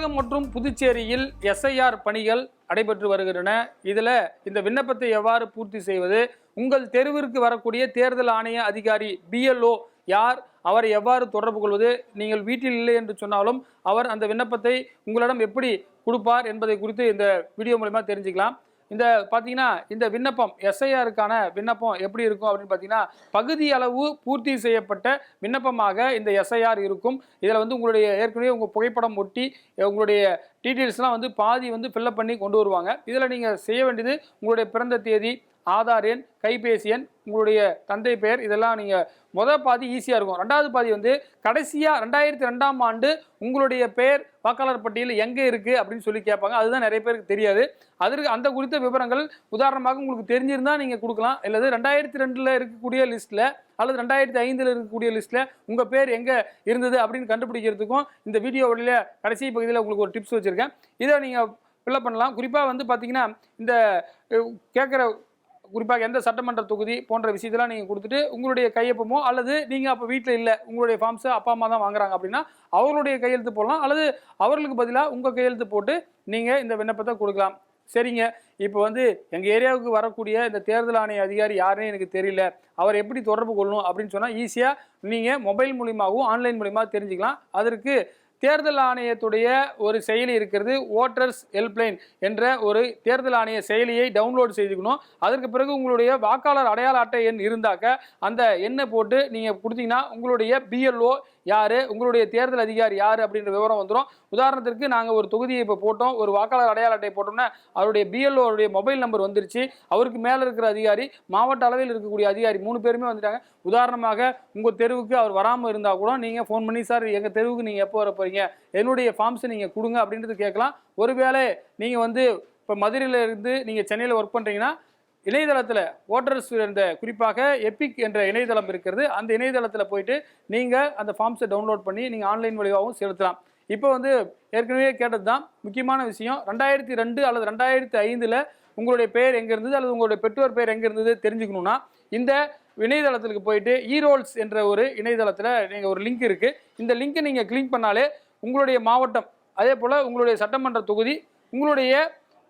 தமிழகம் மற்றும் புதுச்சேரியில் எஸ்ஐஆர் பணிகள் நடைபெற்று வருகின்றன. இதில் இந்த விண்ணப்பத்தை எவ்வாறு பூர்த்தி செய்வது, உங்கள் தெருவிற்கு வரக்கூடிய தேர்தல் ஆணைய அதிகாரி BLO யார், அவரை எவ்வாறு தொடர்பு கொள்வது, நீங்கள் வீட்டில் இல்லை என்று சொன்னாலும் அவர் அந்த விண்ணப்பத்தை உங்களிடம் எப்படி கொடுப்பார் என்பதை குறித்து இந்த வீடியோ மூலமா தெரிஞ்சுக்கலாம். இந்த பார்த்தீங்கன்னா இந்த விண்ணப்பம் எஸ்ஐஆருக்கான விண்ணப்பம் எப்படி இருக்கும் அப்படின்னு பார்த்தீங்கன்னா, பகுதி அளவு பூர்த்தி செய்யப்பட்ட விண்ணப்பமாக இந்த எஸ்ஐஆர் இருக்கும். இதில் வந்து உங்களுடைய ஏற்கனவே உங்கள் புகைப்படம் ஒட்டி உங்களுடைய டீட்டெயில்ஸ்லாம் வந்து பாதி வந்து ஃபில்லப் பண்ணி கொண்டு வருவாங்க. இதில் நீங்கள் செய்ய வேண்டியது உங்களுடைய பிறந்த தேதி, ஆதார் எண், கைபேசி எண், உங்களுடைய தந்தை பெயர், இதெல்லாம் நீங்கள் முதல் பாதி ஈஸியாக இருக்கும். ரெண்டாவது பாதி வந்து கடைசியாக 2002ஆம் ஆண்டு உங்களுடைய பெயர் வாக்காளர் பட்டியலில் எங்கே இருக்குது அப்படின்னு சொல்லி கேட்பாங்க. அதுதான் நிறைய பேருக்கு தெரியாது. அதற்கு அந்த குறித்த விவரங்கள் உதாரணமாக உங்களுக்கு தெரிஞ்சிருந்தால் நீங்கள் கொடுக்கலாம். அல்லது 2002 இருக்கக்கூடிய லிஸ்ட்டில் அல்லது 2005 இருக்கக்கூடிய லிஸ்ட்டில் உங்கள் பேர் எங்கே இருந்தது அப்படின்னு கண்டுபிடிக்கிறதுக்கும் இந்த வீடியோவில் கடைசி பகுதியில் உங்களுக்கு ஒரு டிப்ஸ் வச்சுருக்கேன். இதை நீங்கள் ஃபில்லப் பண்ணலாம். குறிப்பாக வந்து பார்த்தீங்கன்னா இந்த கேட்குற குறிப்பாக எந்த சட்டமன்ற தொகுதி போன்ற விஷயத்தெல்லாம் நீங்கள் கொடுத்துட்டு உங்களுடைய கையொப்பமோ அல்லது நீங்கள் அப்போ வீட்டில் இல்லை, உங்களுடைய ஃபார்ம்ஸை அப்பா அம்மா தான் வாங்குறாங்க அப்படின்னா அவர்களுடைய கையெழுத்து போடலாம். அல்லது அவர்களுக்கு பதிலாக உங்கள் கையெழுத்து போட்டு நீங்கள் இந்த விண்ணப்பத்தை கொடுக்கலாம். சரிங்க, இப்போ வந்து எங்கள் ஏரியாவுக்கு வரக்கூடிய இந்த தேர்தல் ஆணைய அதிகாரி யாருன்னு எனக்கு தெரியல, அவர் எப்படி தொடர்பு கொள்ளணும் அப்படின்னு சொன்னால் ஈஸியாக நீங்கள் மொபைல் மூலியமாகவும் ஆன்லைன் மூலியமாக தெரிஞ்சுக்கலாம். அதற்கு தேர்தல் ஆணையத்துடைய ஒரு செயலி இருக்கிறது, ஓட்டர்ஸ் ஹெல்ப்லைன் என்ற ஒரு தேர்தல் ஆணைய செயலியை டவுன்லோட் செய்துக்கணும். அதற்கு பிறகு உங்களுடைய வாக்காளர் அடையாள அட்டை எண் இருந்தாக்க அந்த எண்ணை போட்டு நீங்கள் கொடுத்தீங்கன்னா உங்களுடைய BLO யார், உங்களுடைய தேர்தல் அதிகாரி யார் அப்படின்ற விவரம் வந்துடும். உதாரணத்திற்கு நாங்கள் ஒரு தொகுதியை இப்போ போட்டோம், ஒரு வாக்காளர் அடையாள அட்டை போட்டோம்னா அவருடைய BLO மொபைல் நம்பர் வந்துருச்சு. அவருக்கு மேலே இருக்கிற அதிகாரி, மாவட்ட அளவில் இருக்கக்கூடிய அதிகாரி 3 பேருமே வந்துட்டாங்க. உதாரணமாக உங்கள் தெருவுக்கு அவர் வராமல் இருந்தால் கூட நீங்கள் ஃபோன் பண்ணி, சார் எங்கள் தெருவுக்கு நீங்கள் எப்போ வர போகிறீங்க, என்னுடைய ஃபார்ம்ஸை நீங்கள் கொடுங்க அப்படின்றது கேட்கலாம். ஒருவேளை நீங்கள் வந்து இப்போ மதுரையில் இருந்து நீங்கள் சென்னையில் ஒர்க் பண்ணுறீங்கன்னா இணையதளத்தில் ஓட்டர்ஸ் என்ற குறிப்பாக எபிக் என்ற இணையதளம் இருக்கிறது. அந்த இணையதளத்தில் போயிட்டு நீங்கள் அந்த ஃபார்ம்ஸை டவுன்லோட் பண்ணி நீங்கள் ஆன்லைன் வழியாகவும் செலுத்தலாம். இப்போ வந்து ஏற்கனவே கேட்டது தான் முக்கியமான விஷயம். 2002 அல்லது 2005 உங்களுடைய பெயர் எங்கே இருந்தது அல்லது உங்களுடைய பெற்றோர் பெயர் எங்கே இருந்தது தெரிஞ்சுக்கணுன்னா இந்த இணையதளத்துக்கு போயிட்டு ஈரோல்ஸ் என்ற ஒரு இணையதளத்தில் நீங்கள் ஒரு லிங்க் இருக்குது. இந்த லிங்க்கை நீங்கள் கிளிக் பண்ணாலே உங்களுடைய மாவட்டம், அதே போல் உங்களுடைய சட்டமன்ற தொகுதி, உங்களுடைய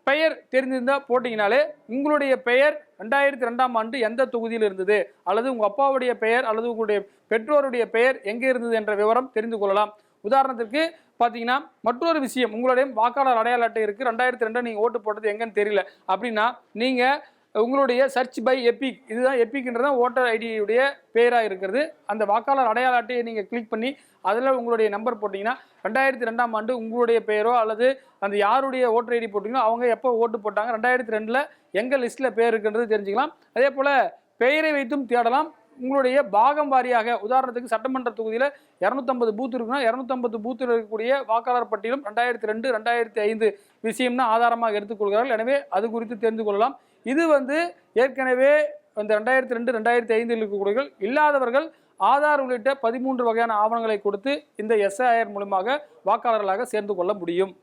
பெயர் தெரிஞ்சிருந்தால் போட்டிங்கனாலே உங்களுடைய பெயர் 2002ஆம் ஆண்டு எந்த தொகுதியில் இருந்தது அல்லது உங்கள் அப்பாவுடைய பெயர் அல்லது உங்களுடைய பெற்றோருடைய பெயர் எங்கே இருந்தது என்ற விவரம் தெரிந்து கொள்ளலாம். உதாரணத்திற்கு பார்த்தீங்கன்னா மற்றொரு விஷயம், உங்களுடைய வாக்காளர் அடையாள அட்டை இருக்குது, 2002 நீங்கள் ஓட்டு போட்டது எங்கன்னு தெரியல அப்படின்னா நீங்கள் உங்களுடைய சர்ச் பை எபிக், இதுதான் எபிக்ன்றதான் ஓட்டர் ஐடியுடைய பெயராக இருக்கிறது. அந்த வாக்காளர் அடையாள அட்டையை நீங்கள் கிளிக் பண்ணி அதில் உங்களுடைய நம்பர் போட்டிங்கன்னா 2002ஆம் ஆண்டு உங்களுடைய பெயரோ அல்லது அந்த யாருடைய ஓட்டர் ஐடி போட்டிங்களோ அவங்க எப்போ ஓட்டு போட்டாங்க, 2002 எங்கள் லிஸ்ட்டில் பேர் இருக்குன்றது தெரிஞ்சுக்கலாம். அதே போல் பெயரை வைத்தும் தேடலாம். உங்களுடைய பாகம் வாரியாக உதாரணத்துக்கு சட்டமன்ற தொகுதியில் 250 பூத் இருக்குன்னா 250 பூத்தில் இருக்கக்கூடிய வாக்காளர் பட்டியலும் 2002 2005 விஷயம்னா ஆதாரமாக எடுத்துக்கொள்கிறார்கள். எனவே அது குறித்து தெரிந்து கொள்ளலாம். இது வந்து ஏற்கனவே அந்த 2002 2005 இருக்கக்கூடியவர்கள் இல்லாதவர்கள் ஆதார் உள்ளிட்ட 13 வகையான ஆவணங்களை கொடுத்து இந்த எஸ்ஐஆர் மூலமாக வாக்காளர்களாக சேர்ந்து கொள்ள முடியும்.